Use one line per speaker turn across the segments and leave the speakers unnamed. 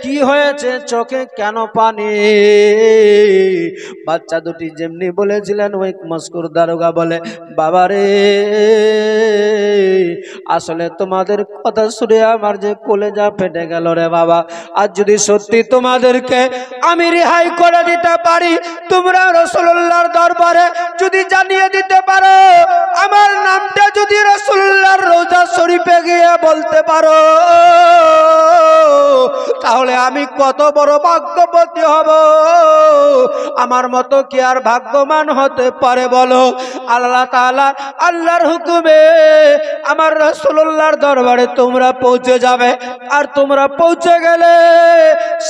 কি হয়েছে, চোখে কেন পানি? বাচ্চা দুটি যেমনি বলেছিলেন, ওই মস্কুর দারোগা বলে, বাবারে আসলে তোমাদের কথা শুনে আমার যে কলেজা ফেটে গেল রে বাবা। আর যদি সত্যি তোমাদেরকে আমি রেহাই করে দিতে পারি, তোমরা রাসূলুল্লাহর দরবারে যদি জানিয়ে দিতে পারো, আমার নামটা যদি রাসূলুল্লাহর রওজা শরীফে গিয়ে বলতে পারো, তাহলে আমি কত বড় ভাগ্যবতী হব। আমার মতো কি আর ভাগ্যবান হতে পারে বলো? আল্লাহ তাআলা আল্লাহর হুকুমে আমার রাসূলুল্লাহর দরবারে তোমরা পৌঁছে যাবে। আর তোমরা পৌঁছে গেলে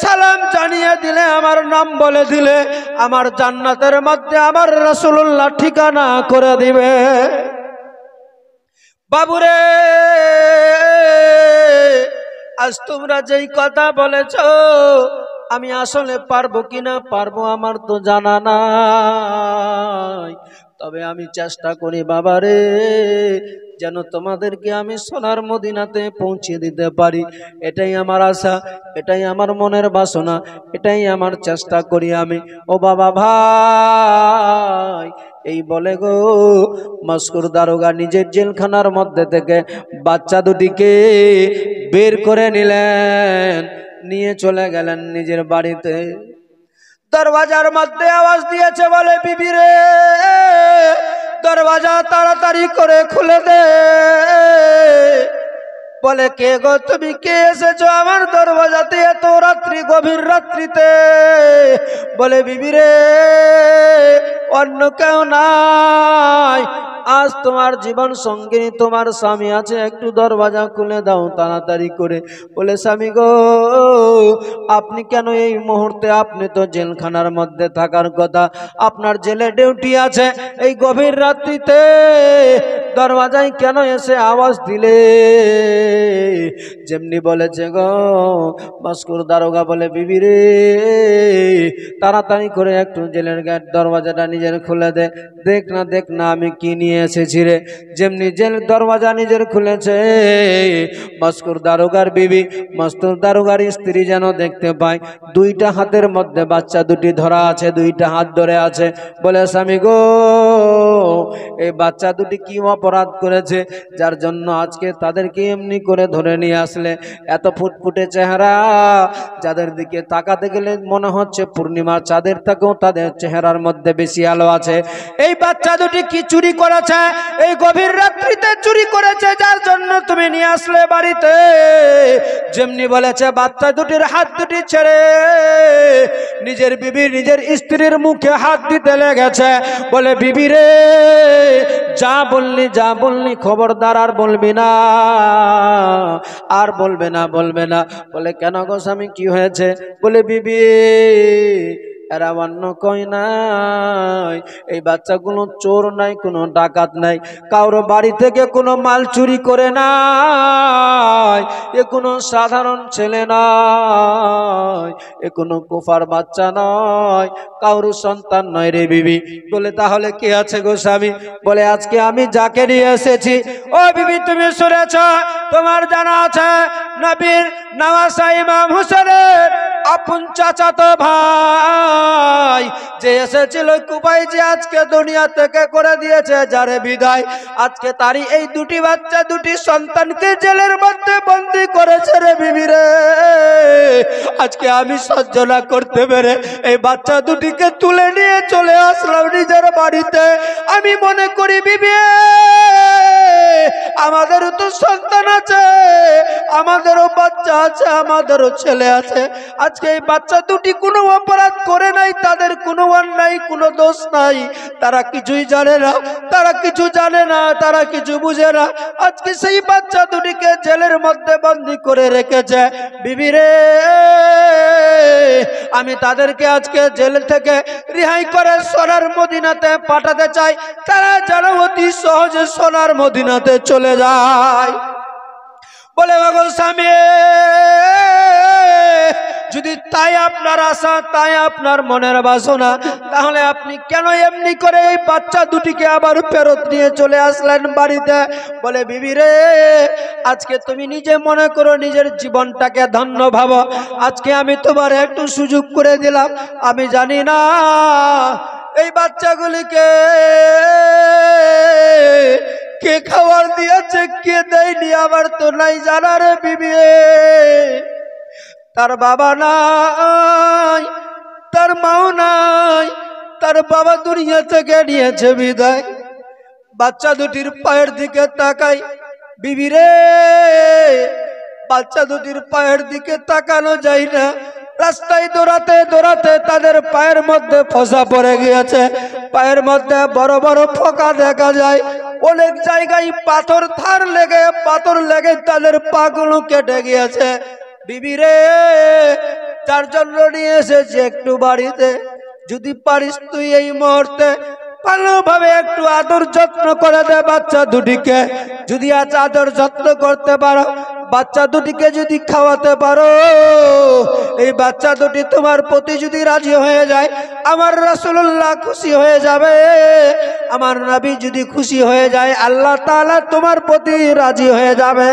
সালাম জানিয়ে দিলে, আমার নাম বলে দিলে, আমার জান্নাতের মধ্যে আমার রাসূলুল্লাহ ঠিকানা করে দিবে। বাবুরে আজ তোমরা যেই কথা বলেছ, আমি আসলে পারবো কিনা পারবো আমার তো জানা নাই। তবে আমি চেষ্টা করি বাবারে, যেন তোমাদেরকে আমি সোনার মদিনাতে পৌঁছে দিতে পারি। এটাই আমার আশা, এটাই আমার মনের বাসনা, এটাই আমার চেষ্টা করি আমি। ও বাবা ভাই, এই বলে গো মস্কুর দারোগা নিজের জেলখানার মধ্যে থেকে বাচ্চা দুটিকে বের করে নিলেন, নিয়ে চলে গেলেন নিজের বাড়িতে। দরওয়াজার মধ্যে আওয়াজ দিয়েছে, বলে বিবি রে দরওয়াজা তাড়াতাড়ি করে খুলে দে। বলে কে গো তুমি, কে এসেছো আমার দরওয়াজাতে এত রাত্রি, গভীর রাত্রিতে? বলে বিবি রে অন্য কেউ নাই, আজ তোমার জীবন সঙ্গিনী তোমার স্বামী আছে, একটু দরওয়াজা খুলে দাও তাড়াতাড়ি করে। বলে স্বামী গো আপনি কেন এই মুহূর্তে, আপনি তো জেলখানার মধ্যে থাকার কথা, আপনার জেলে ডিউটি আছে, এই গভীর রাত্রিতে দরওয়াজায় কেন এসে আওয়াজ দিলে? যেমনি বলেছে গো মস্কুর দারোগা বলে, বিবি রে তাড়াতাড়ি করে একটু জেলের গেট দরওয়াজাটা নিজের খুলে দে, দেখ না আমি কি নিয়ে এসেছি রে। যেমনি জেল দরওয়াজা নিজের খুলেছে, মস্কুর দারোগার বিবি, মস্কুর দারোগার স্ত্রী যেন দেখতে পায় দুইটা হাতের মধ্যে বাচ্চা দুটি ধরা আছে, দুইটা হাত ধরে আছে। বলে স্বামী গো এই বাচ্চা দুটি কি অপরাধ করেছে যার জন্য আজকে তাদেরকে এমনি করে ধরে নিয়ে আসলে? এত ফুটফুটে চেহারা, যাদের দিকে তাকাতে গেলে মনে হচ্ছে পূর্ণিমার চাঁদের থেকেও তাদের চেহারার মধ্যে বেশি আলো আছে। এই বাচ্চা দুটি কি চুরি করেছে? এই গভীর রাত্রিতে চুরি করেছে, যার জন্য তুমি নিয়ে আসলে বাড়িতে। যেমনি বলেছে বাচ্চা দুটির হাত দুটি ছেড়ে নিজের বিবি, নিজের স্ত্রীর মুখে হাত দিতে লেগেছে। বলে বিবি রে যা বললি খবরদার আর বলবি না, আর বলবে না। বলে কেন গো স্বামী কি হয়েছে? বলে বিবি এরা অন্য কই নাই, এই বাচ্চাগুলো চোর নাই, কোনো ডাকাত নাই, কারো বাড়ি থেকে কোনো মাল চুরি করে নাই, এ কোনো সাধারণ ছেলে নয়, এ কোনো কুফার বাচ্চা নয়, কারো সন্তান নয় রে বিবি। বলে তাহলে কে আছে গো স্বামী? বলে আজকে আমি যাকে নিয়ে এসেছি, ও বিবি তুমি শুনেছ, তোমার জানা আছে নবীর নওয়াসা ইমাম হোসেনের আপন চাচাতো ভাই যে এসেছিল কুবাই, যে আজকে দুনিয়া থেকে করে দিয়েছে যারে বিদায়, আজকে তারই এই দুটি বাচ্চা, দুটি সন্তানকে জেলের মধ্যে বন্দি করেছে রে বিবি রে। আজকে আমি সহ্য না করতে পেরে এই বাচ্চা দুটিকে তুলে নিয়ে চলে আসলাম নিজের বাড়িতে। আমি মনে করি বিবি আমাদেরও তো সন্তান আছে, আমাদেরও বাচ্চা আছে, আমাদেরও ছেলে আছে। আজকে এই বাচ্চা দুটি কোনো অপরাধ করে নাই, তাদের কোনো অন্যায়, কোনো দোষ নাই, তারা কিছুই জানে না, তারা কিছু জানে না, তারা কিছু বুঝে না। আজকে সেই বাচ্চা দুটিকে জেলের মধ্যে বন্দী করে রেখেছে বিবি রে। আমি তাদেরকে আজকে জেল থেকে রিহাই করে সোনার মদিনাতে পাঠাতে চাই, তারা যেন অতি সহজে সোনার মদিনাতে চলে যায়। বলে বাবা স্বামী যদি তাই তাই আপনার আশা, তাই আপনার মনের বাসনা, তাহলে আপনি কেন এমনি করে এই বাচ্চা দুটিকে আবার ফেরত নিয়ে চলে আসলেন বাড়িতে? বলে বিবি রে, আজকে তুমি নিজে মনে করো নিজের জীবনটাকে ধন্য ভাবো, আজকে আমি তোমার একটু সুযোগ করে দিলাম। আমি জানি না এই বাচ্চাগুলিকে কে খাবার দিয়েছে কে দেয়নি আমার তো নাই জানা রে বিবি। তার বাবা নাই, তার মাও নাই, তার বাবা দুনিয়া থেকে নিয়েছে বিদায়। বাচ্চা দুটির পায়ের দিকে তাকাই বিবি রে, বাচ্চা দুটির পায়ের দিকে তাকানো যায় না। রাস্তায় দৌড়াতে দৌড়াতে তাদের পায়ের মধ্যে ফসা পড়ে গিয়েছে, পায়ের মধ্যে বড় বড় ফোকা দেখা যায়, অনেক জায়গায় পাথর লেগে তাদের পাগুলো কেটে গিয়েছে। বিবি রে, তার জন্য নিয়ে এসেছে একটু বাড়িতে, যদি পারিস তুই এই মুহূর্তে ভালোভাবে একটু আদর যত্ন করে দে বাচ্চা দুটিকে। যদি আজ আদর যত্ন করতে পারো, বাচ্চা দুটিকে যদি খাওয়াতে পারো, এই বাচ্চা দুটি তোমার প্রতি যদি রাজি হয়ে যায়, আমার রাসূলুল্লাহ খুশি হয়ে যাবে। আমার নবী যদি খুশি হয়ে যায়, আল্লাহ তাআলা তোমার প্রতি রাজি হয়ে যাবে।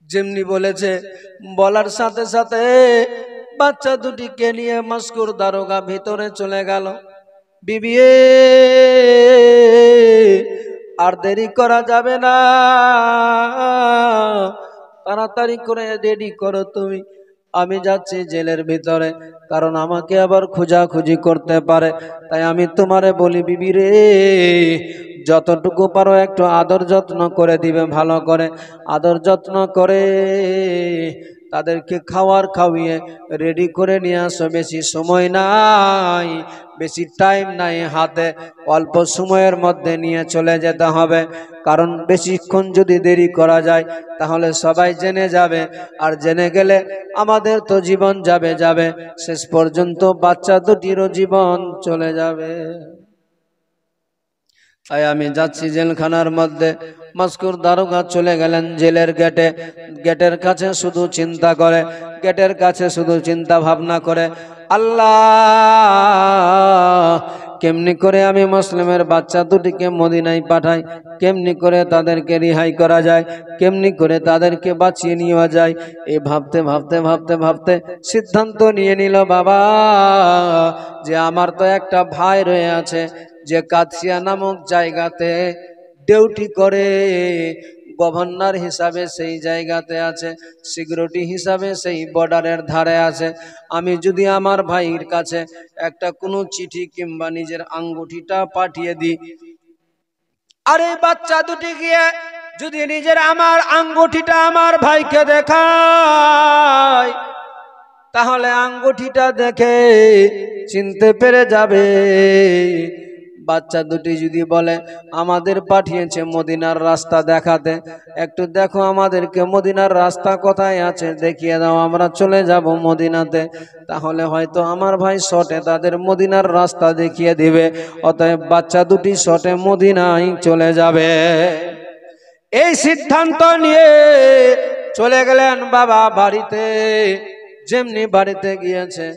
যেমনি বলেছে, বলার সাথে সাথে বাচ্চা দুটিকে নিয়ে মস্কুর দারোগা ভিতরে চলে গেল। বিবি আর দেরি করা যাবে না, তাড়াতাড়ি করে রেডি করো তুমি, আমি যাচ্ছি জেলের ভিতরে, কারণ আমাকে আবার খোঁজাখুঁজি করতে পারে। তাই আমি তোমারে বলি বিবি রে, যতটুকু পারো একটু আদর যত্ন করে দিবে, ভালো করে আদর যত্ন করে তাদেরকে খাওয়িয়ে রেডি করে নিয়ে আসো। বেশি সময় নাই, বেশি টাইম নাই হাতে, অল্প সময়ের মধ্যে নিয়ে চলে যেতে হবে, কারণ বেশিক্ষণ যদি দেরি করা যায় তাহলে সবাই জেনে যাবে, আর জেনে গেলে আমাদের তো জীবন যাবে, শেষ পর্যন্ত বাচ্চা দুটিরও জীবন চলে যাবে। তাই আমি যাচ্ছি জেলখানার মধ্যে। মস্কুর দারোগা চলে গেলেন জেলের গেটের কাছে শুধু চিন্তা করে, গেটের কাছে শুধু চিন্তা ভাবনা করে, আল্লাহ কেমনি করে আমি মুসলিমের বাচ্চা দুটিকে মদিনায় পাঠাই, কেমনি করে তাদেরকে রিহাই করা যায়, কেমনি করে তাদেরকে বাঁচিয়ে নেওয়া যায়। এই ভাবতে ভাবতে ভাবতে ভাবতে সিদ্ধান্ত নিয়ে নিল বাবা, যে আমার তো একটা ভাই রয়ে আছে, যে কাদসিয়া নামক জায়গাতে ডিউটি করে, গভর্নর হিসাবে সেই জায়গাতে আছে, সিকিউরিটি হিসাবে সেই বর্ডারের ধারে আছে। আমি যদি আমার ভাইয়ের কাছে একটা কোনো চিঠি কিংবা নিজের আঙ্গুঠিটা পাঠিয়ে দিই, আর এই বাচ্চা দুটি গিয়ে যদি নিজের আমার আঙ্গুঠিটা আমার ভাইকে দেখায়, তাহলে আঙ্গুঠিটা দেখে চিনতে পেরে যাবে। বাচ্চা দুটি যদি বলে আমাদের পাঠিয়েছে মদিনার রাস্তা দেখাতে, একটু দেখো আমাদেরকে মদিনার রাস্তা কোথায় আছে দেখিয়ে দাও, আমরা চলে যাব মদিনাতে, তাহলে হয়তো আমার ভাই শটে তাদের মদিনার রাস্তা দেখিয়ে দিবে। অতএব বাচ্চা দুটি শটে মদিনায় চলে যাবে। এই সিদ্ধান্ত নিয়ে চলে গেলেন বাবা বাড়িতে। যেমনি বাড়িতে গিয়েছে,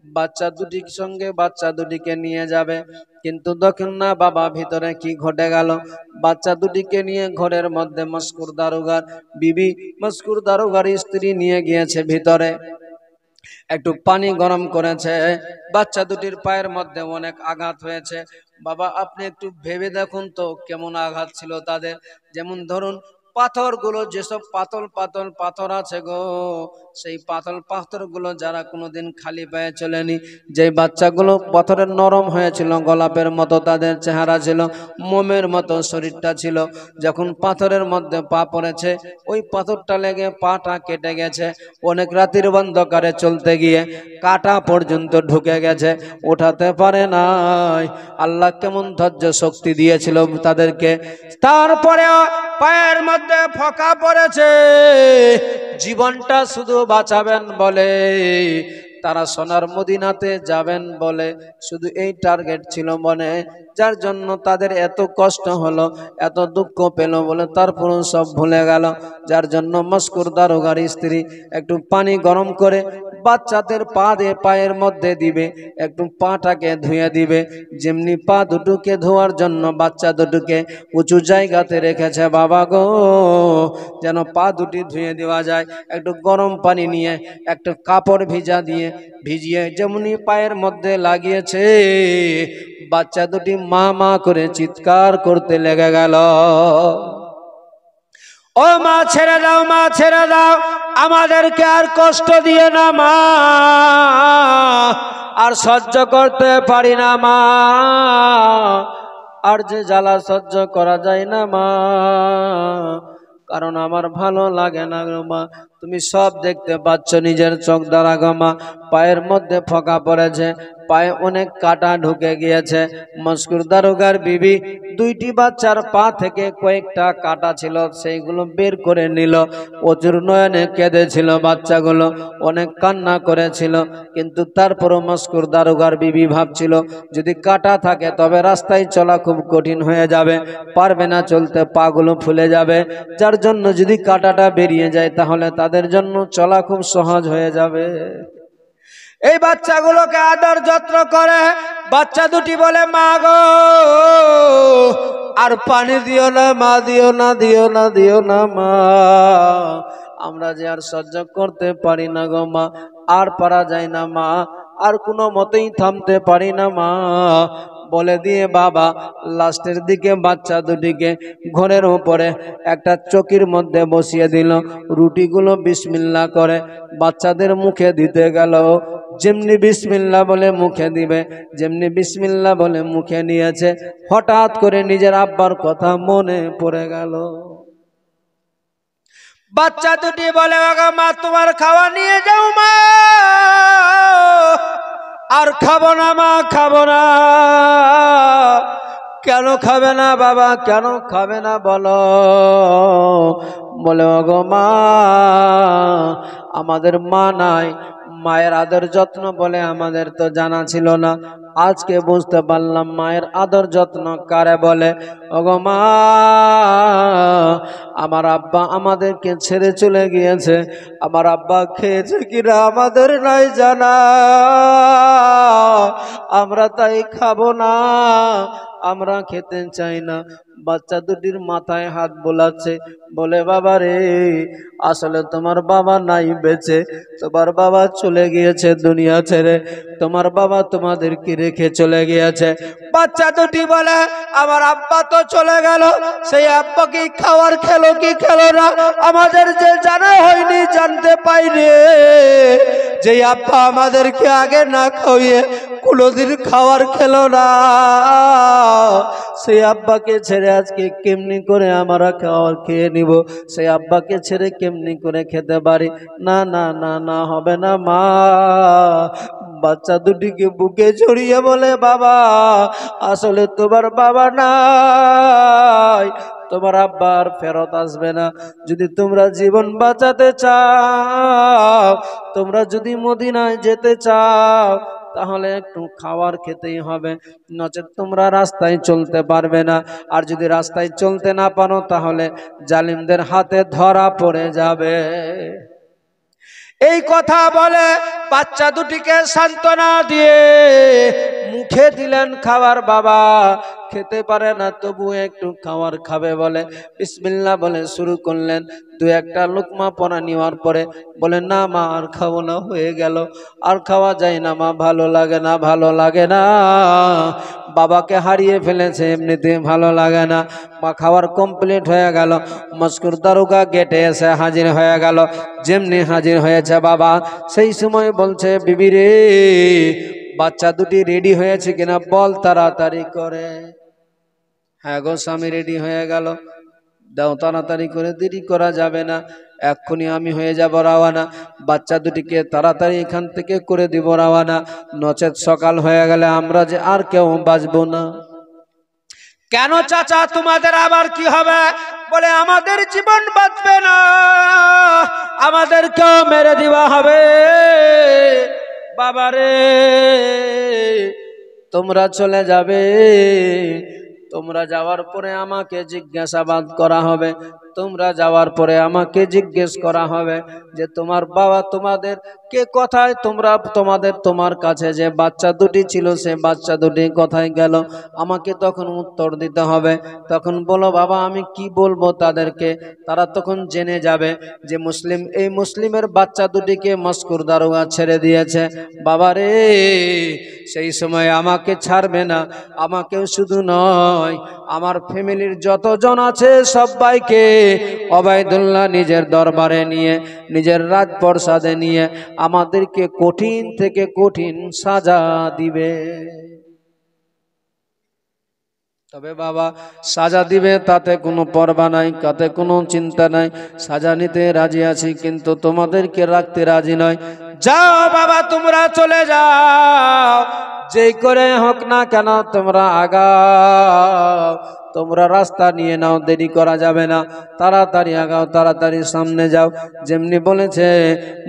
বাচ্চা দুটির সঙ্গে বাচ্চা দুটিকে নিয়ে যাবে, কিন্তু দেখুন না বাবা ভিতরে কি ঘটে গেল। বাচ্চা দুটিকে নিয়ে ঘরের মধ্যে মস্কুর দারোগার বিবি, মস্কুর দারোগার স্ত্রী নিয়ে গিয়েছে ভিতরে, একটু পানি গরম করেছে। বাচ্চা দুটির পায়ের মধ্যে অনেক আঘাত হয়েছে। বাবা আপনি একটু ভেবে দেখুন তো কেমন আঘাত ছিল তাদের। যেমন ধরুন পাথরগুলো, যেসব পাতল পাতল পাথর আছে গো, সেই পাতল পাথরগুলো যারা কোনোদিন খালি পায়ে চলেনি, যে বাচ্চাগুলো পাথরের নরম হয়েছিল, গোলাপের মতো তাদের চেহারা ছিল, মোমের মতো শরীরটা ছিল, যখন পাথরের মধ্যে পা পড়েছে ওই পাথরটা লেগে পাটা কেটে গেছে। অনেক রাতের অন্ধকারে চলতে গিয়ে কাটা পর্যন্ত ঢুকে গেছে, ওঠাতে পারে নাই। আল্লাহ কেমন ধৈর্য শক্তি দিয়েছিল তাদেরকে। তারপরে পায়ের মধ্যে ফোকা পড়েছে, জীবনটা শুধু বাঁচাবেন বলে তারা সোনার মদিনাতে যাবেন বলে শুধু এই টার্গেট ছিল মনে, যার জন্য তাদের এত কষ্ট হলো, এত দুঃখ পেল বলে তারপরও সব ভুলে গেল। যার জন্য মস্কুর দারোগার স্ত্রী একটু পানি গরম করে বাচ্চাদের পায়ের মধ্যে দিবে, একটু পাটাকে ধুয়ে দিবে। যেমনি পা দুটোকে ধোয়ার জন্য বাচ্চা দুটোকে উঁচু জায়গাতে রেখেছে বাবা গো, যেন পা দুটি ধুয়ে দেওয়া যায়। একটু গরম পানি নিয়ে একটা কাপড় ভিজিয়ে যেমনি পায়ের মধ্যে লাগিয়েছে, বাচ্চা দুটি মা মা করে চিৎকার করতে লেগে গেল। ও মা ছেড়ে দাও, মা ছেড়ে দাও, আমাদেরকে আর কষ্ট দিয়ে না মা, আর সহ্য করতে পারি না মা, আর যে জ্বালা সহ্য করা যায় না মা, কারণ আমার ভালো লাগে না গো মা। তুমি সব দেখতে পাচ্ছ নিজের চোখ দ্বারা গো মা। পায়ের মধ্যে ফোকা পড়েছে, পায়ে অনেক কাটা ঢুকে গিয়েছে। মস্কুর দারোগার বিবি দুইটি বাচ্চার পা থেকে কয়েকটা কাটা ছিল, সেইগুলো বের করে নিল। প্রচুর নয়নে কেঁদেছিল বাচ্চাগুলো, অনেক কান্না করেছিল। কিন্তু তারপরও মস্কুর দারোগার বিবি ভাবছিল যদি কাটা থাকে তবে রাস্তায় চলা খুব কঠিন হয়ে যাবে, পারবে না চলতে, পাগুলো ফুলে যাবে। যার জন্য যদি কাটাটা বেরিয়ে যায় তাহলে তাদের জন্য চলা খুব সহজ হয়ে যাবে। এই বাচ্চাগুলোকে আদর যত্ন করে। বাচ্চা দুটি বলে মা গো আর পানি দিও না মা, দিও না, দিও না, দিও না মা, আমরা যে আর সহ্য করতে পারি না গো মা, আর পারা যায় না মা, আর কোনো মতেই থামতে পারি না মা। বলে দিয়ে বাবা লাস্টের দিকে বাচ্চা দুটিকে ঘরের উপরে একটা চকির মধ্যে বসিয়ে দিল। রুটিগুলো বিসমিল্লাহ করে বাচ্চাদের মুখে দিতে গেল। যেমনি বিসমিল্লাহ বলে মুখে দিবে, যেমনি বিসমিল্লাহ বলে মুখে নিয়েছে, হঠাৎ করে নিজের আব্বার কথা মনে পড়ে গেল। বাচ্চা দুটি বলে মা তোমার খাওয়া নিয়ে যাও মা, আর খাবো না মা, খাবো না। কেন খাবে না বাবা, কেন খাবে না বলো? বলে ওগো মা আমাদের মা নাই, মায়ের আদর যত্ন বলে আমাদের তো জানা ছিল না, আজকে বুঝতে পারলাম মায়ের আদর যত্ন কারে বলে। ওগো মা আমার আব্বা আমাদেরকে ছেড়ে চলে গিয়েছে, আমার আব্বা খেয়েছে কিনা আমাদের নাই জানা, আমরা তাই খাবো না, আমরা খেতে চাই না। বাচ্চা দুটির মাথায় হাত বোলাচ্ছে, বলে বাবা রে আসলে তোমার বাবা নাই বেঁচে, তোমার বাবা চলে গিয়েছে দুনিয়া ছেড়ে, তোমার বাবা তোমাদেরকে রেখে চলে গিয়েছে। বাচ্চা দুটি বলে আমার আব্বা তো চলে গেল, সেই আব্বা কি খাওয়ার খেলো কি খেলো না আমাদের যে জানা হয়নি, জানতে পাইনি। যে আব্বা আমাদেরকে আগে না খাইয়ে কোনোদিন খাওয়ার খেলো না, সেই আব্বাকে ছেড়ে আজকে কেমনি করে আমরা খাওয়ার খেয়ে নিব? সেই আব্বাকে ছেড়ে কেমনি করে খেতে পারি? না না না না, হবে না মা। বাচ্চা দুটিকে বুকে জড়িয়ে বলে বাবা আসলে তোমার বাবা নাই, তোমার আব্বা আর ফেরত আসবে না। যদি তোমরা জীবন বাঁচাতে চাও, তোমরা যদি মদিনায় যেতে চাও, তাহলে একটু খাবার খেতেই হবে, নচেত তোমরা রাস্তায় চলতে পারবে না। আর যদি রাস্তায় চলতে না পারো তাহলে জালিমদের হাতে ধরা পড়ে যাবে। এই কথা বলে বাচ্চা দুটিকে সান্ত্বনা দিয়ে মুখে দিলেন খাবার। বাবা খেতে পারে না, তবু একটু খাবার খাবে বলে বিসমিল্লাহ বলে শুরু করলেন। দু একটা লুকমা পরা নেওয়ার পরে বলে না মা আর খাবো না, হয়ে গেল, আর খাওয়া যায় না মা, ভালো লাগে না, ভালো লাগে না। বাবাকে হারিয়ে ফেলেছে, এমনিতে ভালো লাগে না। মা খাওয়ার কমপ্লিট হয়ে গেল, মস্কুর দারোগা গেটে এসে হাজির হয়ে গেল। যেমনি হাজির হয়েছে বাবা, সেই সময় বলছে বিবি রে বাচ্চা দুটি রেডি হয়েছে কিনা বল তাড়াতাড়ি করে। হ্যাঁ গো স্বামী রেডি হয়ে গেল, দাও তাড়াতাড়ি করে, দেরি করা যাবে না, এক্ষুনি আমি হয়ে যাব রওয়ানা। বাচ্চা দুটিকে তাড়াতাড়ি এখান থেকে করে দিব রওয়ানা, নচেত সকাল হয়ে গেলে আমরা যে আর কেউ বাঁচবো না। কেন চাচা তোমাদের আবার কি হবে? বলে আমাদের জীবন বাঁচবে না, আমাদেরকেও মেরে দেওয়া হবে। বাবারে তোমরা চলে যাবে, তোমরা যাওয়ার পরে আমাকে জিজ্ঞাসাবাদ করা হবে, তোমরা যাওয়ার পরে আমাকে জিজ্ঞেস করা হবে যে তোমার বাবা তোমাদের কে কোথায়, তোমরা তোমার কাছে যে বাচ্চা দুটি ছিল সে বাচ্চা দুটি কোথায় গেল, আমাকে তখন উত্তর দিতে হবে। তখন বলো বাবা আমি কি বলবো তাদেরকে, তারা তখন জেনে যাবে যে এই মুসলিমের বাচ্চা দুটিকে মস্কুর দারোগা ছেড়ে দিয়েছে। বাবারে সেই সময় আমাকে ছাড়বে না, আমাকেও শুধু নয় আমার ফ্যামিলির যতজন আছে সবাইকে ওবায়দুল্লাহ নিজের দরবারে নিয়ে নিজের রাজপ্রাসাদে নিয়ে আমাদেরকে কঠিন থেকে কঠিন সাজা দিবে। তবে বাবা সাজা দিবে তাতে কোনো পরবা নাই, তাতে কোনো চিন্তা নাই, সাজা নিতে রাজি আছি কিন্তু তোমাদেরকে রাখতে রাজি নয়। যাও বাবা তোমরা চলে যাও, যেই করে হোক না কেন তোমরা আগাও, তোমরা রাস্তা নিয়ে নাও, দেরি করা যাবে না, তাড়াতাড়ি আগাও, তাড়াতাড়ি সামনে যাও। যেমনি বলেছে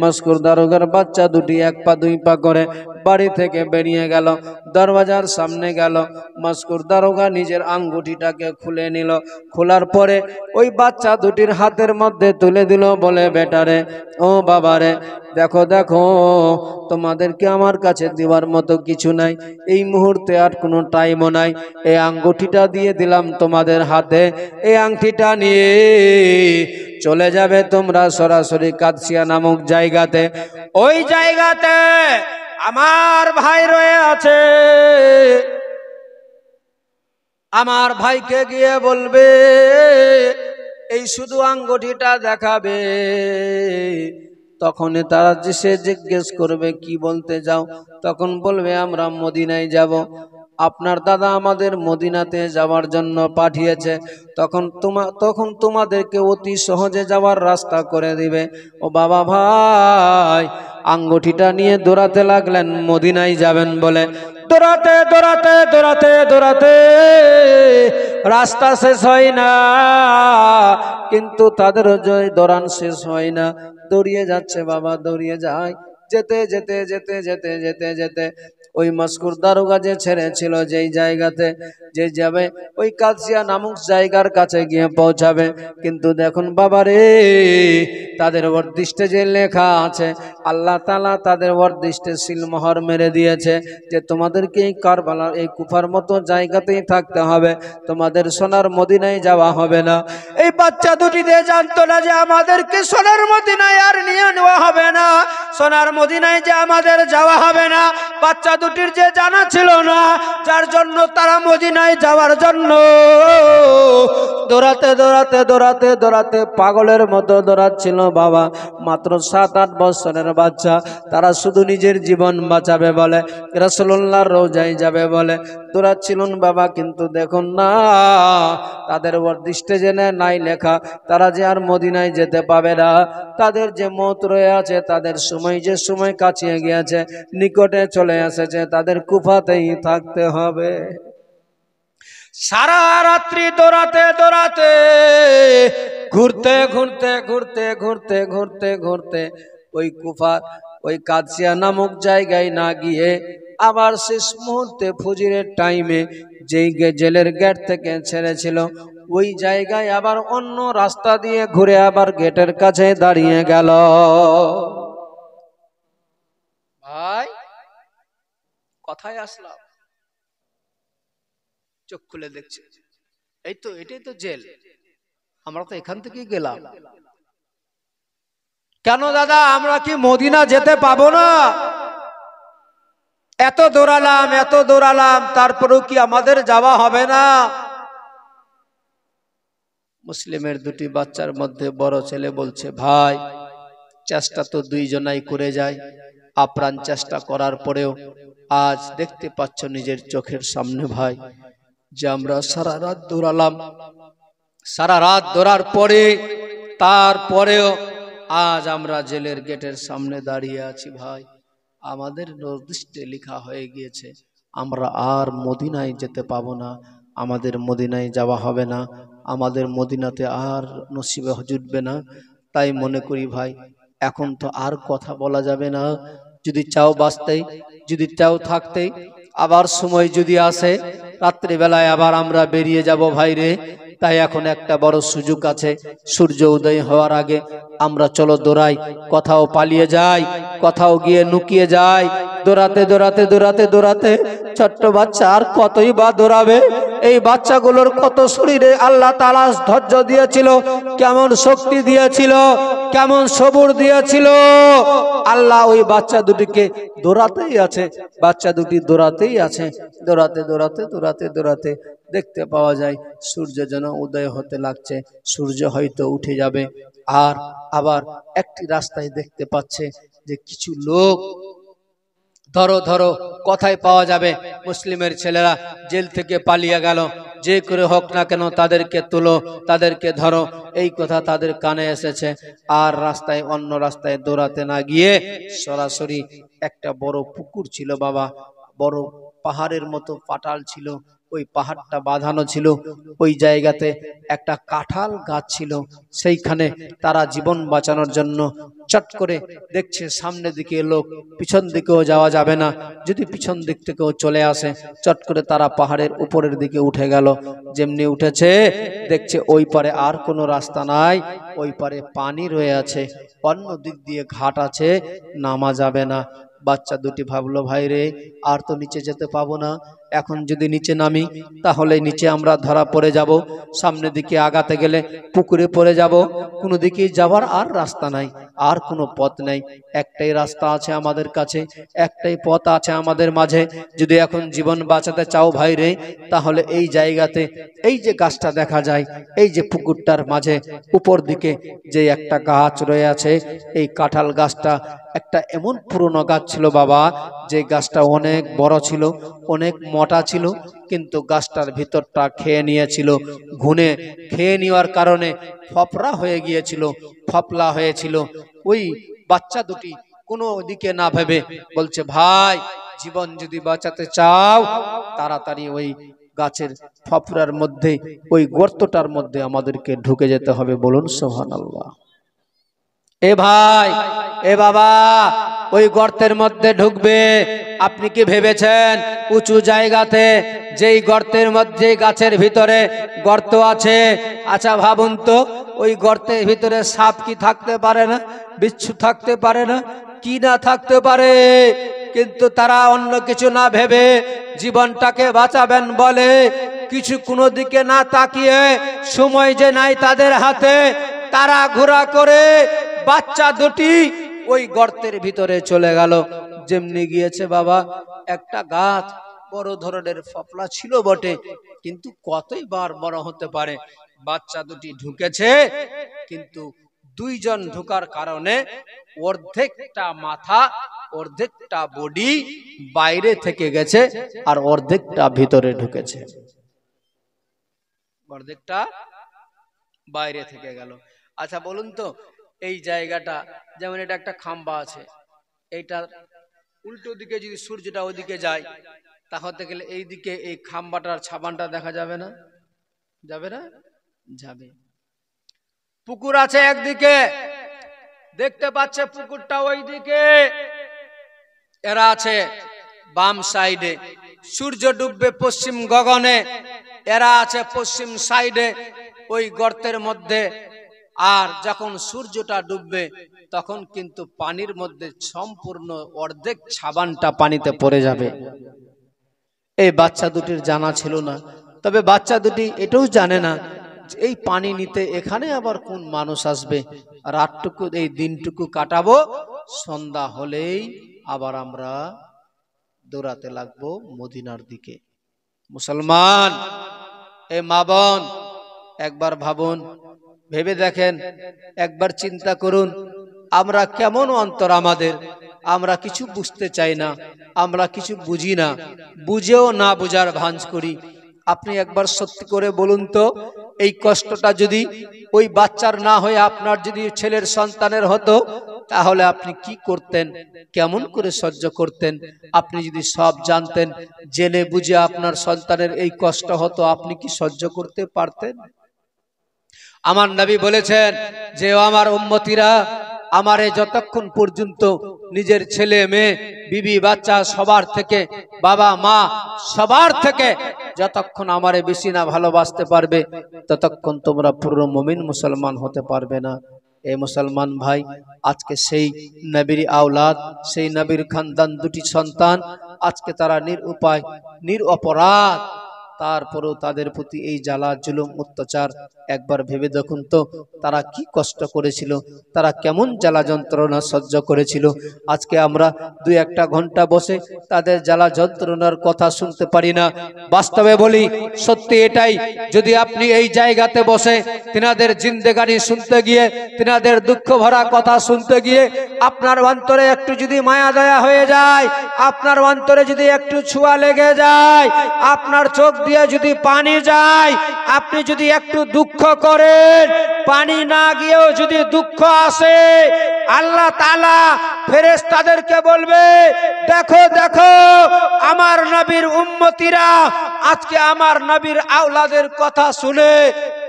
মস্কুর দারোগার বাচ্চা দুটি এক পা দুই পা করে বাড়ি থেকে বেরিয়ে গেল, দরওয়াজার সামনে গেল। মস্কুর দারোগা নিজের আঙ্গুঠিটাকে খুলে নিল, খোলার পরে ওই বাচ্চা দুটির হাতের মধ্যে তুলে দিল, বলে বেটারে ও বাবারে দেখো দেখো তোমাদেরকে আমার কাছে দেওয়ার মতো কিছু নাই, এই মুহূর্তে আর কোনো টাইমও নাই, এই আঙ্গুঠিটা দিয়ে দিলাম তোমাদের হাতে, এই আংটিটা নিয়ে চলে যাবে তোমরা সরাসরি কাদসিয়া নামক জায়গাতে। ওই জায়গাতে আমার ভাই রয়ে আছে, আমার ভাইকে গিয়ে বলবে, এই শুধু আঙ্গুঠিটা দেখাবে। তখন তারা সে জিজ্ঞেস করবে কি বলতে যাও, তখন বলবে আমরা মদিনায় যাব, আপনার দাদা আমাদের মদিনাতে যাওয়ার জন্য পাঠিয়েছে। তখন তোমাদেরকে অতি সহজে যাওয়ার রাস্তা করে দিবে। ও বাবা ভাই আঙ্গুঠিটা নিয়ে দৌড়াতে লাগলেন মদিনায় যাবেন বলে, দৌড়াতে দৌড়াতে দৌড়াতে দৌড়াতে রাস্তা শেষ হয় না, কিন্তু তাদের দৌড়ান শেষ হয় না, দৌড়িয়ে যাচ্ছে বাবা, দৌড়িয়ে যায়, যেতে যেতে যেতে যেতে যেতে যেতে ওই মস্কুর দারোগা যে ছেড়েছিল যেই জায়গাতে যে যাবে ওই কাদসিয়া নামক জায়গার কাছে গিয়ে পৌঁছাবে। কিন্তু দেখুন বাবারে তাদের বর্দিষ্টে যে লেখা আছে, আল্লাহ তাআলা তাদের বর্দিষ্টে সিলমোহর মেরে দিয়েছে যে তোমাদেরকে এই কারবালা এই কুফার মতো জায়গাতেই থাকতে হবে, তোমাদের সোনার মদিনায় যাওয়া হবে না। এই বাচ্চা দুটি দিয়ে জানতো না যে আমাদেরকে সোনার মদিনায় আর নিয়ে নেওয়া হবে না, সোনার মদিনায় যে আমাদের যাওয়া হবে না, বাচ্চা দুটির যে জানা ছিল না, যার জন্য তারা মদিনায় যাওয়ার জন্য দৌড়াতে দৌড়াতে দৌড়াতে দৌড়াতে পাগলের মতো দৌড়াচ্ছিল বাবা। মাত্র 7-8 বছরের বাচ্চা, তারা শুধু নিজের জীবন বাঁচাবে বলে, রাসূলুল্লাহর রওজায় যাবে বলে দৌড়াচ্ছিলেন বাবা। কিন্তু দেখুন না তাদের বর্দিষ্টে যে নাই লেখা তারা যে আর মদিনায় যেতে পাবে না, তাদের যে মত রয়ে আছে, তাদের সময় যে সময় কাছিয়ে গিয়েছে, নিকটে চলে এসেছে, তাদের কুফাতেই থাকতে হবে। সারা রাত্রি দৌড়াতে দৌড়াতে ঘুরতে ঘুরতে ঘুরতে ঘুরতে ঘুরতে ঘুরতে ওই কুফার ওই কাদসিয়া নামক জায়গায় না গিয়ে আবার শেষ মুহূর্তে ফজরের টাইমে যেই জেলের গেট থেকে ছেড়েছিল ওই জায়গায় আবার অন্য রাস্তা দিয়ে ঘুরে আবার গেটের কাছে দাঁড়িয়ে গেল। ভাই কথায় আসলাম, চোখ খুলে দেখছে, এই তো এটাই তো জেল, আমরা তো এখান থেকেই গেলাম, কেন দাদা আমরা কি মদিনা যেতে পাবো না? এত দৌড়ালাম তারপরেও কি আমাদের যাওয়া হবে না? মুসলিমের দুটি বাচ্চার মধ্যে বড় ছেলে বলছে, ভাই চেষ্টা তো দুইজনাই করে যায়, আপ্রাণ চেষ্টা করার পরেও আজ দেখতে পাচ্ছ নিজের চোখের সামনে ভাই যে আমরা সারা রাত দৌড়ালাম, সারা রাত দৌড়ার পরে তারপরেও আজ আমরা জেলের গেটের সামনে দাঁড়িয়ে আছি। ভাই আমাদের নির্দিষ্টে লেখা হয়ে গিয়েছে আমরা আর মদিনায় যেতে পাবো না, আমাদের মদিনায় যাওয়া হবে না, আমাদের মদিনাতে আর নসিবে জুটবে না। তাই মনে করি ভাই এখন তো আর কথা বলা যাবে না, যদি চাও বাঁচতে, যদি চাও থাকতে, আবার সময় যদি আসে রাত্রিবেলায় আবার আমরা বেরিয়ে যাব ভাইরে। তাই এখন একটা বড় সুযোগ আছে, সূর্য উদয় হওয়ার আগে আমরা চলো দৌড়াই, কোথাও পালিয়ে যাই, কোথাও গিয়ে লুকিয়ে যাই। দৌড়াতে দৌড়াতে দৌড়াতে দৌড়াতে ছোট্ট বাচ্চা আর কতই বা দৌড়াবে। এই বাচ্চাগুলোর কত শরীরে আল্লাহ তাআলা ধৈর্য দিয়েছিল, কেমন শক্তি দিয়েছিল, কেমন সবুর দিয়েছিল। আল্লাহ ওই বাচ্চা দুটিকে দৌড়াতেই আছে, বাচ্চা দুটি দৌড়াতেই আছে। দৌড়াতে দৌড়াতে দৌড়াতে দৌড়াতে দেখতে পাওয়া যায় সূর্য যেন উদয় হতে লাগছে, সূর্য হয়তো উঠে যাবে। আর আবার একটি রাস্তায় দেখতে পাচ্ছে যে কিছু লোক, ধরো ধরো কথায় পাওয়া যাবে মুসলিমের ছেলেরা জেল থেকে পালিয়ে গেল, যে করে হোক না কেন তাদেরকে তুলো, তাদেরকে ধরো, এই কথা তাদের কানে এসেছে। আর রাস্তায়, অন্য রাস্তায় দৌড়াতে না গিয়ে সরাসরি একটা বড় পুকুর ছিল বাবা, বড় পাহাড়ের মতো পাটাল ছিল, ওই পাহাড়টা বাঁধানো ছিল। ওই জায়গাতে একটা কাঁঠাল গাছ ছিল, সেইখানে তারা জীবন বাঁচানোর জন্য চট করে দেখছে সামনের দিকে লোক, পিছন দিকেও যাওয়া যাবে না, যদি পিছন দিক থেকেও চলে আসে, চট করে তারা পাহাড়ের উপরের দিকে উঠে গেল। যেমনি উঠেছে দেখছে ওই পারে আর কোনো রাস্তা নাই, ওই পারে পানি রয়ে আছে, অন্য দিক দিয়ে ঘাট আছে, নামা যাবে না। বাচ্চা দুটি ভাবলো ভাই রে, আর তো নিচে যেতে পাবো না, এখন যদি নিচে নামি তাহলে নিচে আমরা ধরা পড়ে যাব, সামনের দিকে আগাতে গেলে পুকুরে পড়ে যাব, কোনো দিকে যাওয়ার আর রাস্তা নাই, আর কোনো পথ নাই। একটাই রাস্তা আছে আমাদের কাছে, একটাই পথ আছে আমাদের মাঝে। যদি এখন জীবন বাঁচাতে চাও ভাই রে, তাহলে এই জায়গাতে এই যে গাছটা দেখা যায়, এই যে পুকুরটার মাঝে উপর দিকে যে একটা গাছ রয়ে আছে, এই কাঁঠাল গাছটা একটা এমন পুরনো গাছ ছিল বাবা, যে গাছটা অনেক বড় ছিল, অনেক মোটা ছিল, কিন্তু গাছটার ভিতরটা খেয়ে নিয়েছিল, ঘুনে খেয়ে নেওয়ার কারণে ফপরা হয়ে গিয়েছিল, ফপলা হয়েছিল। ওই বাচ্চা দুটি কোনো দিকে না ভেবে বলছে ভাই, জীবন যদি বাঁচাতে চাও তাড়াতাড়ি ওই গাছের ফপরার মধ্যে, ওই গর্তটার মধ্যে আমাদেরকে ঢুকে যেতে হবে। বলুন সুবহানাল্লাহ। এ ভাই, এ বাবা, ওই গর্তের মধ্যে ঢুকবে? আপনি কি ভেবেছেন উঁচু জায়গাতে যেই গর্তের মধ্যে গাছের ভিতরে গর্ত আছে? আচ্ছা ভাবুন তো, ওই গর্তের ভিতরে সাপ কি থাকতে পারে না, বিচ্ছু থাকতে পারে না, কি না থাকতে পারে? কিন্তু তারা অন্য কিছু না ভেবে জীবনটাকে বাঁচাবেন বলে কিছু কোনো দিকে না তাকিয়ে, সময় যে নাই তাদের হাতে, তারা ঘোরা করে বাচ্চা দুটি ওই গর্তের ভিতরে চলে গেল। যেমনি গিয়েছে বাবা, একটা গাছ বড় ধরনের ফপলা ছিল বটে, কিন্তু কতই বার বড় হতে পারে। বাচ্চা দুটি ঢুকেছে, কিন্তু দুইজন ঢুকার কারণে অর্ধেকটা মাথা, অর্ধেকটা বডি বাইরে থেকে গেছে, আর অর্ধেকটা ভিতরে ঢুকেছে, অর্ধেকটা বাইরে থেকে গেল। আচ্ছা বলুন তো, এই জায়গাটা যেমন এটা একটা খাম্বা আছে, এইটা উল্টো দিকে যদি সূর্যটা ওইদিকে যায়, তাহলে গেলে এই দিকে এই খাম্বাটার ছাবানটা দেখা যাবে না? যাবে না? যাবে। পুকুর আছে একদিকে, দেখতে পাচ্ছে পুকুরটা ওইদিকে, এরা আছে বাম সাইডে। সূর্য ডুববে পশ্চিম গগনে, এরা আছে পশ্চিম সাইডে ওই গর্তের মধ্যে। আর যখন সূর্যটা ডুববে তখন কিন্তু পানির মধ্যে সম্পূর্ণ অর্ধেক ছাবানটা পানিতে পড়ে যাবে। এই বাচ্চা দুটির জানা ছিল না, তবে বাচ্চা দুটি এটাও জানে না এই পানি নিতে এখানে আবার কোন মানুষ আসবে। রাতটুকু, এই দিনটুকু কাটাবো, সন্ধ্যা হলেই আবার আমরা দৌড়াতে লাগবো মদিনার দিকে। মুসলমান, এ মা বোন, একবার ভাবুন, ভেবে দেখেন, একবার চিন্তা করুন, আমরা কেমন অন্তর আমাদের। আমরা কিছু বুঝতে চাই না, আমরা কিছু বুঝি না, বুঝেও না বুঝার ভাঁজ করি। আপনি একবার সত্যি করে বলুন তো, এই কষ্টটা যদি ওই বাচ্চার না হয়ে আপনার যদি ছেলের সন্তানের হতো, তাহলে আপনি কি করতেন, কেমন করে সহ্য করতেন? আপনি যদি সব জানতেন, জেনে বুঝে আপনার সন্তানের এই কষ্ট হতো, আপনি কি সহ্য করতে পারতেন? আমার নবী বলেছেন যে, ও আমার উম্মতিরা, আমারে যতক্ষণ পর্যন্ত নিজের ছেলে মেয়ে বিবি বাচ্চা সবার থেকে বাবা মা সবার থেকে যতক্ষণ আমারে বেশি না ভালোবাসতে পারবে ততক্ষণ তোমরা পুরো মুমিন মুসলমান হতে পারবে না। এই মুসলমান ভাই, আজকে সেই নবীর আওলাদ, সেই নবীর খানদান দুটি সন্তান আজকে তারা নিরুপায় নিরপরাধ, তারপরেও তাদের প্রতি এই জ্বালা জুলুম অত্যাচার একবার ভেবে দেখুন তো তারা কি কষ্ট করেছিল, তারা কেমন জ্বালা যন্ত্রণা সহ্য করেছিল। আজকে আমরা 2-1 ঘন্টা বসে তাদের জ্বালা যন্ত্রণার কথা শুনতে পারি না। বাস্তবে বলি সত্যি এটাই, যদি আপনি এই জায়গাতে বসে তিনাদের জিন্দেগানি শুনতে গিয়ে, তিনাদের দুঃখ ভরা কথা শুনতে গিয়ে আপনার অন্তরে একটু যদি মায়া দয়া হয়ে যায়, আপনার অন্তরে যদি একটু ছোঁয়া লেগে যায়, আপনার চোখ দিয়ে যদি পানি যায়, আপনি যদি একটু দুঃখ করেন, পানি না গিয়েও যদি দুঃখ আসে, আল্লাহ তাআলা ফেরেশতাদেরকে বলবে, দেখো দেখো আমার নবীর উম্মতিরা আজকে আমার নবীর আওলাদের কথা শুনে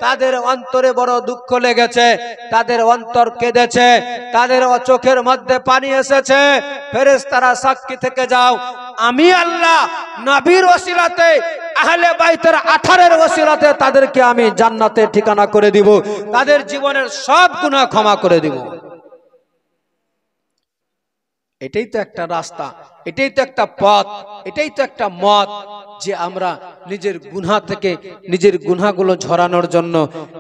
তাদের অন্তরে বড় দুঃখ লেগেছে, তাদের অন্তর কেঁদেছে, তাদের চোখের মধ্যে পানি এসেছে। ফেরেশতারা সাক্ষী থেকে যাও, আমি আল্লাহ নবীর ওসিলাতে আহলে বাইতের আথারের ওসিলাতে তাদেরকে আমি জান্নাতে ঠিকানা করে দিব, তাদের জীবনের সব গুনাহ ক্ষমা করে দিব। এটাই তো একটা রাস্তা, এটাই তো একটা পথ, এটাই তো একটা মত যে আমরা নিজের গুনাহ থেকে নিজের গুনাহগুলো ঝরানোর জন্য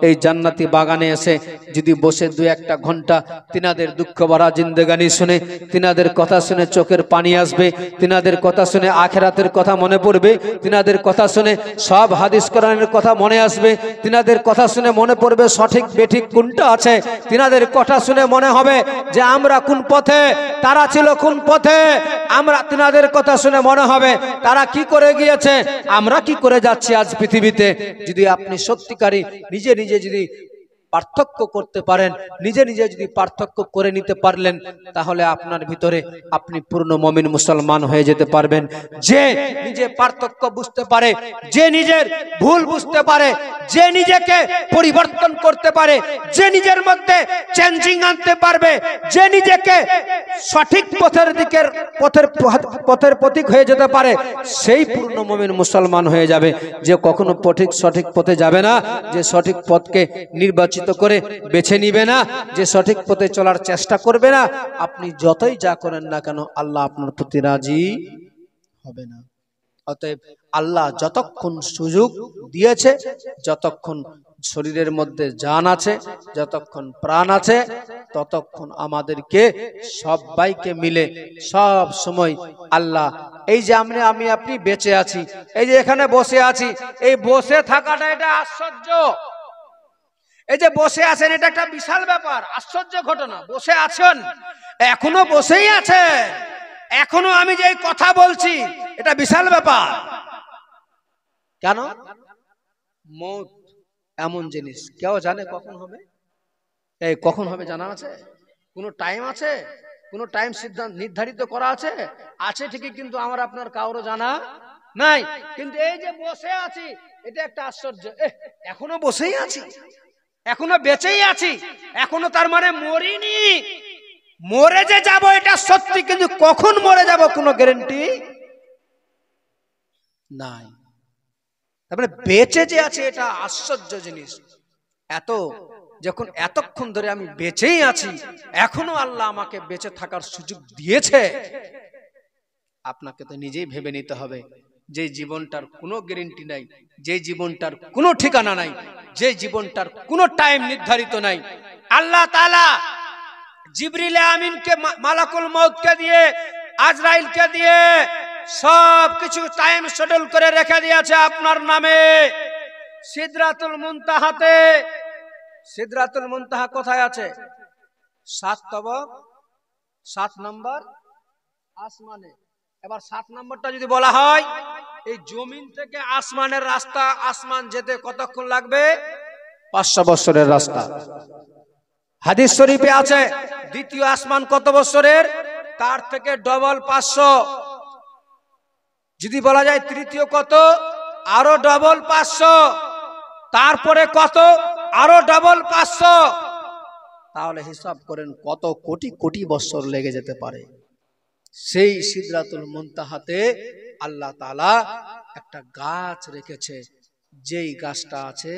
এই জান্নাতি বাগানে এসে যদি বসে 2-1 ঘন্টা তিনাদের দুঃখ ভরা জিন্দেগানি শুনে, তিনাদের কথা শুনে চোখের পানি আসবে, তিনাদের কথা শুনে আখিরাতের কথা মনে পড়বে, তিনাদের কথা শুনে সব হাদিস কোরআনের কথা মনে আসবে, তিনাদের কথা শুনে মনে পড়বে সঠিক বেঠিক কোনটা আছে, তিনাদের কথা শুনে মনে হবে যে আমরা কোন পথে, তারা ছিল কোন পথে, আমরা তিনাদের কথা শুনে মনে হবে তারা কি করে গিয়েছে, আমরা কি করে যাচ্ছি আজ পৃথিবীতে। যদি আপনি সত্যিকারী নিজে নিজে যদি পার্থক্য করতে পারেন, নিজে নিজে যদি পার্থক্য করে নিতে পারলেন, তাহলে আপনার ভিতরে আপনি পূর্ণ মুমিন মুসলমান হয়ে যেতে পারবেন। যে নিজে পার্থক্য বুঝতে পারে, যে নিজের ভুল বুঝতে পারে, যে নিজেকে পরিবর্তন করতে পারে, যে নিজের মধ্যে চেঞ্জিং আনতে পারবে, যে নিজেকে সঠিক পথের দিকের পথের প্রতীক হয়ে যেতে পারে, সেই পূর্ণ মুমিন মুসলমান হয়ে যাবে। যে কখনো সঠিক পথে যাবে না, যে সঠিক পথকে নির্বাচিত করে বেছে নিবে না, যে সঠিক পথে চলার চেষ্টা করবে না, আপনি যতই যা করেন না কেন আল্লাহ আপনার প্রতি রাজি হবে না। অতএব আল্লাহ যতক্ষণ সুযোগ দিয়েছে, যতক্ষণ শরীরের মধ্যে জান আছে, যতক্ষণ প্রাণ আছে, ততক্ষণ আমাদেরকে সবাইকে মিলে সব সময় আল্লাহ, এই যে আমি আপনি বেঁচে আছি, এই যে এখানে বসে আছি, এই বসে থাকাটা এটা আশ্চর্য। এই যে বসে আছেন এটা একটা বিশাল ব্যাপার, আশ্চর্য ঘটনা। বসে আছেন, এখনো বসেই আছেন, এখনো আমি যে কথা বলছি, এটা বিশাল ব্যাপার। কেন? মৌত এমন জিনিস কেউ জানে কখন হবে? এই কখন হবে জানা আছে? কোনো টাইম আছে? কোনো টাইম সিদ্ধান্ত নির্ধারিত করা আছে? আছে ঠিকই, কিন্তু আমার আপনার কারো জানা নাই। কিন্তু এই যে বসে আছি, এটা একটা আশ্চর্য। এখনো বসেই আছি, এখনো বেঁচেই আছি, এখনো তার মানে মরিনি। মরে যে যাব এটা সত্যি, কিন্তু কখন মরে যাব কোনো গ্যারান্টি নাই। তারপরে বেঁচে যে আছে এটা আশ্চর্য জিনিস। এতক্ষণ ধরে আমি বেঁচেই আছি, এখনো আল্লাহ আমাকে বেঁচে থাকার সুযোগ দিয়েছে। আপনাকে তো নিজেই ভেবে নিতে হবে যে জীবনটার কোনো গ্যারান্টি নাই, যে জীবনটার কোনো ঠিকানা নাই, যে জীবনটার কোনো টাইম নির্ধারিত নাই। আল্লাহ তাআলা জিবরিল আমিনকে, মালাকুল মউতকে দিয়ে, আজরাইলকে দিয়ে সব কিছু টাইম শিডিউল করে রেখে দিয়েছে আপনার নামে। সিদরাতুল মুনতাহাতে, সিদরাতুল মুনতাহা কোথায় আছে? 7 তবক, 7 নম্বর আসমানে। এবার 7 নম্বরটা যদি বলা হয়, এই জমিন থেকে আসমানের রাস্তা, আসমান যেতে কতক্ষণ লাগবে? 500 বছরের রাস্তা। হাদিস শরীফে আছে দ্বিতীয় আসমান কত বছরের? তার থেকে ডবল 500। যদি বলা যায় তৃতীয় কত? আরো ডবল 500। তারপরে কত? আরো ডবল 500। তাহলে হিসাব করেন কত কোটি কোটি বছর লেগে যেতে পারে। সেই সিদরাতুল মুনতাহাতে আল্লাহ তাআলা একটা গাছ রেখেছে, যেই গাছটা আছে,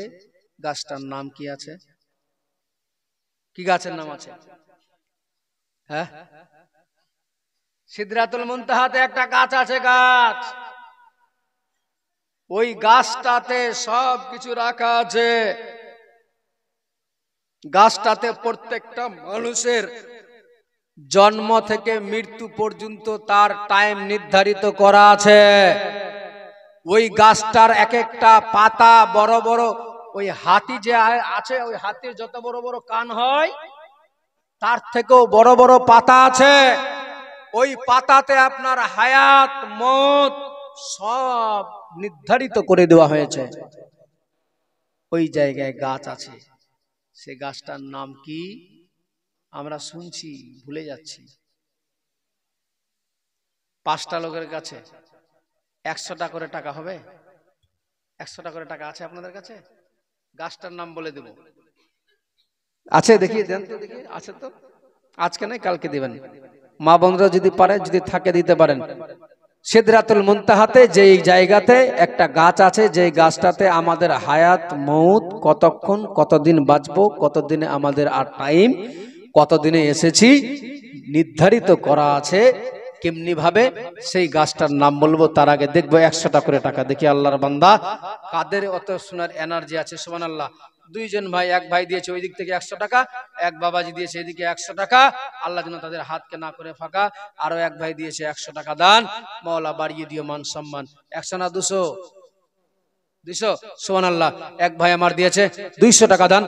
গাছটার নাম কি আছে? কি গাছের নাম আছে? হ্যাঁ, সিদরাতুল মুনতাহাতে একটা গাছ আছে, গাছ। ওই গাছটাতে সব কিছু রাখা আছে। গাছটাতে প্রত্যেকটা মানুষের জন্ম থেকে মৃত্যু পর্যন্ত তার টাইম নির্ধারিত করা আছে। ওই গাছটার এক একটা পাতা বড় বড়, ওই হাতি যে আছে, ওই হাতির যত বড় বড় কান হয় তার থেকেও বড় বড় পাতা আছে। ওই পাতাতে আপনার হায়াত মত সব নির্ধারিত করে দেওয়া হয়েছে। ওই জায়গায় গাছ আছে, সে গাছটার নাম কি আমরা শুনছি, ভুলে যাচ্ছি। 5টা লোকের কাছে 100টা করে টাকা হবে? 100টা করে টাকা আছে আপনাদের কাছে? গাছটার নাম বলে দেব। আছে? দেখি দেন তো, দেখি আছে তো। আজকে নাই, কালকে দিবেন। মা বোনরা যদি পারে, যদি থাকে দিতে পারেন। সিদরাতুল মুনতাহাতে যেই জায়গাতে একটা গাছ আছে, যেই গাছটাতে আমাদের হায়াত মৌত, কতক্ষণ কতদিন বাঁচবো, কতদিনে আমাদের আর টাইম, কতদিনে এসেছি নির্ধারিত করা আছে। কেমনি ভাবে সেই গাছটার নাম বলবো, তার আগে দেখবো 100টা করে টাকা। দেখি আল্লাহর বান্দা কাদের অত শোনার এনার্জি আছে। সুবহানাল্লাহ। দুইজন ভাই, এক ভাই দিয়েছে ওই দিক থেকে 100 টাকা, এক বাবাজি দিয়েছে এদিকে 100 টাকা। আল্লাহ যেন তাদের হাতকে না করে ফাঁকা। আরো এক ভাই দিয়েছে 100 টাকা দান। মওলা বাড়িয়ে দিও মান সম্মান। 100 না 200? 200। সুবহানাল্লাহ। এক ভাই আমার দিয়েছে 200 টাকা দান।